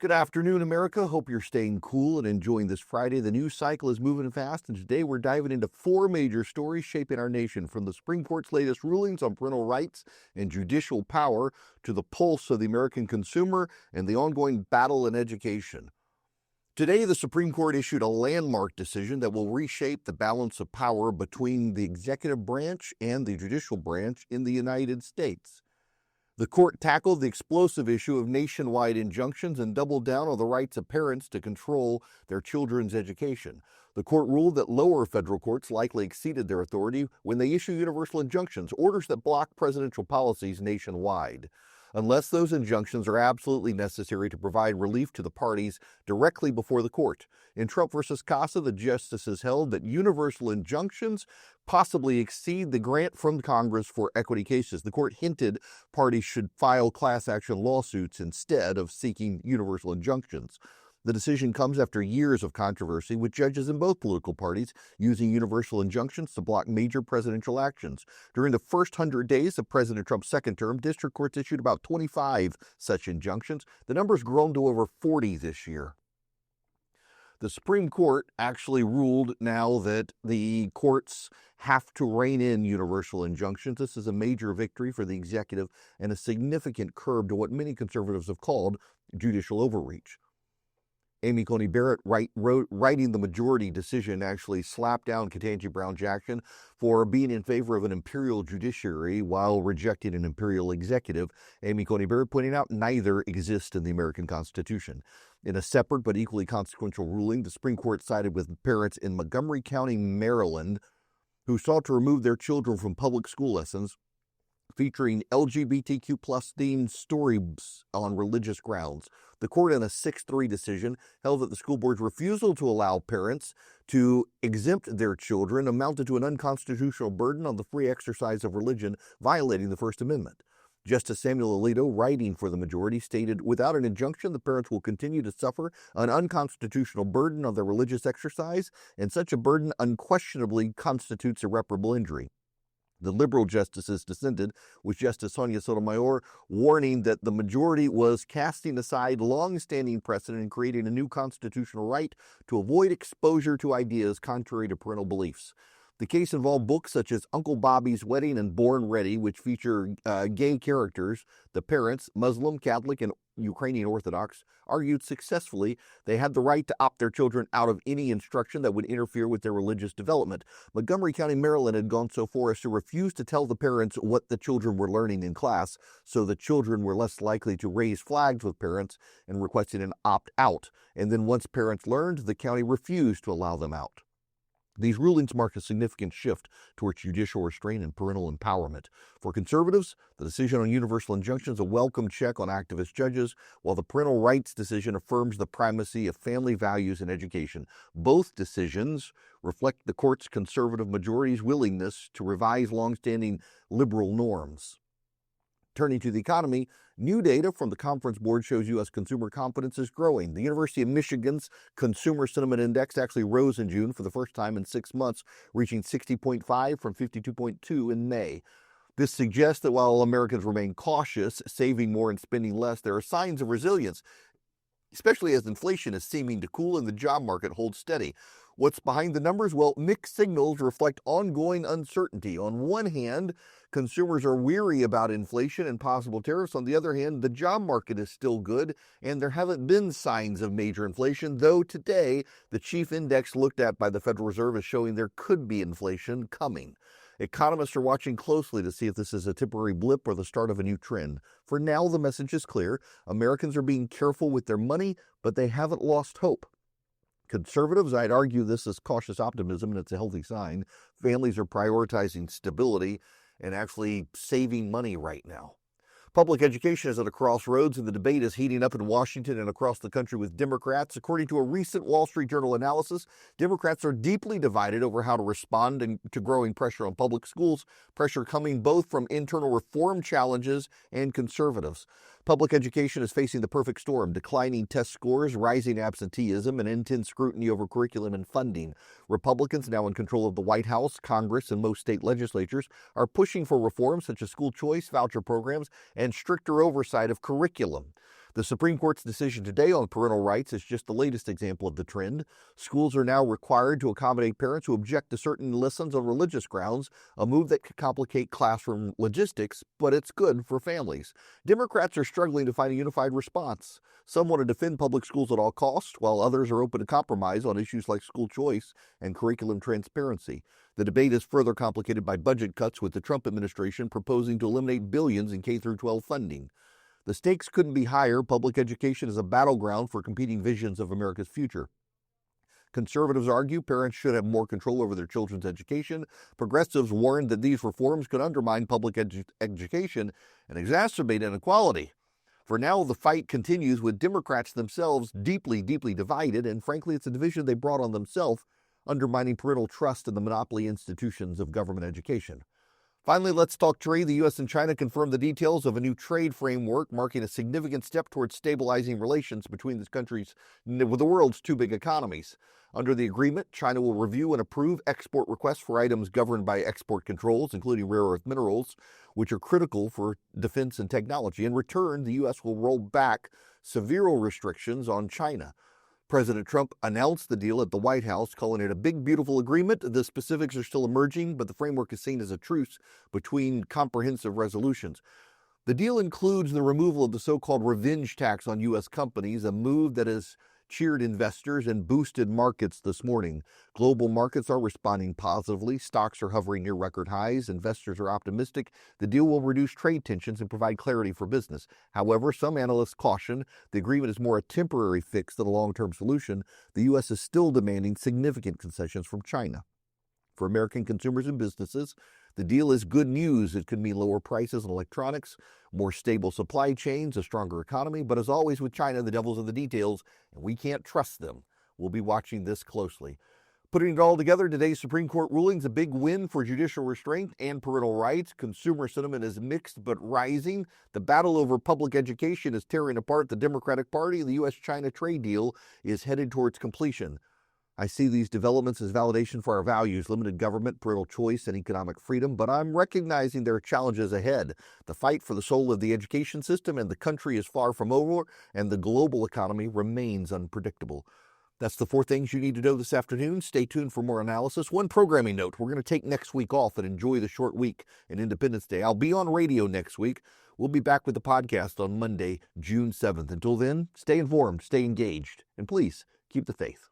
Good afternoon, America. Hope you're staying cool and enjoying this Friday. The news cycle is moving fast, and today we're diving into four major stories shaping our nation, from the Supreme Court's latest rulings on parental rights and judicial power to the pulse of the American consumer and the ongoing battle in education. Today, the Supreme Court issued a landmark decision that will reshape the balance of power between the executive branch and the judicial branch in the United States. The court tackled the explosive issue of nationwide injunctions and doubled down on the rights of parents to control their children's education. The court ruled that lower federal courts likely exceeded their authority when they issue universal injunctions, orders that block presidential policies nationwide, unless those injunctions are absolutely necessary to provide relief to the parties directly before the court. In Trump versus Casa, the justices held that universal injunctions possibly exceed the grant from Congress for equity cases. The court hinted parties should file class action lawsuits instead of seeking universal injunctions. The decision comes after years of controversy, with judges in both political parties using universal injunctions to block major presidential actions. During the first 100 days of President Trump's second term, district courts issued about 25 such injunctions. The number's grown to over 40 this year. The Supreme Court actually ruled now that the courts have to rein in universal injunctions. This is a major victory for the executive and a significant curb to what many conservatives have called judicial overreach. Amy Coney Barrett, writing the majority decision, actually slapped down Ketanji Brown Jackson for being in favor of an imperial judiciary while rejecting an imperial executive. Amy Coney Barrett pointing out neither exists in the American Constitution. In a separate but equally consequential ruling, the Supreme Court sided with parents in Montgomery County, Maryland, who sought to remove their children from public school lessons featuring LGBTQ plus themed stories on religious grounds. The court, in a 6-3 decision, held that the school board's refusal to allow parents to exempt their children amounted to an unconstitutional burden on the free exercise of religion, violating the First Amendment. Justice Samuel Alito, writing for the majority, stated, "Without an injunction, the parents will continue to suffer an unconstitutional burden on their religious exercise, and such a burden unquestionably constitutes irreparable injury." The liberal justices dissented, with Justice Sonia Sotomayor warning that the majority was casting aside long-standing precedent and creating a new constitutional right to avoid exposure to ideas contrary to parental beliefs. The case involved books such as Uncle Bobby's Wedding and Born Ready, which feature gay characters. The parents, Muslim, Catholic, and Ukrainian Orthodox, argued successfully they had the right to opt their children out of any instruction that would interfere with their religious development. Montgomery County, Maryland had gone so far as to refuse to tell the parents what the children were learning in class, so the children were less likely to raise flags with parents and requesting an opt-out. And then once parents learned, the county refused to allow them out. These rulings mark a significant shift towards judicial restraint and parental empowerment. For conservatives, the decision on universal injunctions is a welcome check on activist judges, while the parental rights decision affirms the primacy of family values in education. Both decisions reflect the court's conservative majority's willingness to revise longstanding liberal norms. Turning to the economy, new data from the Conference Board shows U.S. consumer confidence is growing. The University of Michigan's Consumer Sentiment Index actually rose in June for the first time in 6 months, reaching 60.5 from 52.2 in May. This suggests that while Americans remain cautious, saving more and spending less, there are signs of resilience, especially as inflation is seeming to cool and the job market holds steady. What's behind the numbers? Well, mixed signals reflect ongoing uncertainty. On one hand, consumers are weary about inflation and possible tariffs. On the other hand, the job market is still good, and there haven't been signs of major inflation, though today the chief index looked at by the Federal Reserve is showing there could be inflation coming. Economists are watching closely to see if this is a temporary blip or the start of a new trend. For now, the message is clear. Americans are being careful with their money, but they haven't lost hope. Conservatives, I'd argue this is cautious optimism, and it's a healthy sign. Families are prioritizing stability and actually saving money right now. Public education is at a crossroads, and the debate is heating up in Washington and across the country with Democrats. According to a recent Wall Street Journal analysis, Democrats are deeply divided over how to respond to growing pressure on public schools, pressure coming both from internal reform challenges and conservatives. Public education is facing the perfect storm: declining test scores, rising absenteeism, and intense scrutiny over curriculum and funding. Republicans, now in control of the White House, Congress, and most state legislatures, are pushing for reforms such as school choice, voucher programs, and stricter oversight of curriculum. The Supreme Court's decision today on parental rights is just the latest example of the trend. Schools are now required to accommodate parents who object to certain lessons on religious grounds, a move that could complicate classroom logistics, but it's good for families. Democrats are struggling to find a unified response. Some want to defend public schools at all costs, while others are open to compromise on issues like school choice and curriculum transparency. The debate is further complicated by budget cuts, with the Trump administration proposing to eliminate billions in K-12 funding. The stakes couldn't be higher. Public education is a battleground for competing visions of America's future. Conservatives argue parents should have more control over their children's education. Progressives warn that these reforms could undermine public education and exacerbate inequality. For now, the fight continues, with Democrats themselves deeply divided, and frankly, it's a division they brought on themselves, undermining parental trust in the monopoly institutions of government education. Finally, let's talk trade. The U.S. and China confirmed the details of a new trade framework, marking a significant step towards stabilizing relations between these countries with the world's two big economies. Under the agreement, China will review and approve export requests for items governed by export controls, including rare earth minerals, which are critical for defense and technology. In return, the U.S. will roll back severe restrictions on China. President Trump announced the deal at the White House, calling it a big, beautiful agreement. The specifics are still emerging, but the framework is seen as a truce between comprehensive resolutions. The deal includes the removal of the so-called revenge tax on U.S. companies, a move that has cheered investors and boosted markets this morning. Global markets are responding positively. Stocks are hovering near record highs. Investors are optimistic the deal will reduce trade tensions and provide clarity for business. However, some analysts caution the agreement is more a temporary fix than a long-term solution. The U.S. is still demanding significant concessions from China. For American consumers and businesses, the deal is good news. It could mean lower prices on electronics, more stable supply chains, a stronger economy. But as always with China, the devil's in the details, and we can't trust them. We'll be watching this closely. Putting it all together, today's Supreme Court ruling is a big win for judicial restraint and parental rights. Consumer sentiment is mixed but rising. The battle over public education is tearing apart the Democratic Party. The U.S.-China trade deal is headed towards completion. I see these developments as validation for our values, limited government, parental choice, and economic freedom, but I'm recognizing there are challenges ahead. The fight for the soul of the education system and the country is far from over, and the global economy remains unpredictable. That's the 4 things you need to know this afternoon. Stay tuned for more analysis. One programming note, we're going to take next week off and enjoy the short week and Independence Day. I'll be on radio next week. We'll be back with the podcast on Monday, June 7th. Until then, stay informed, stay engaged, and please keep the faith.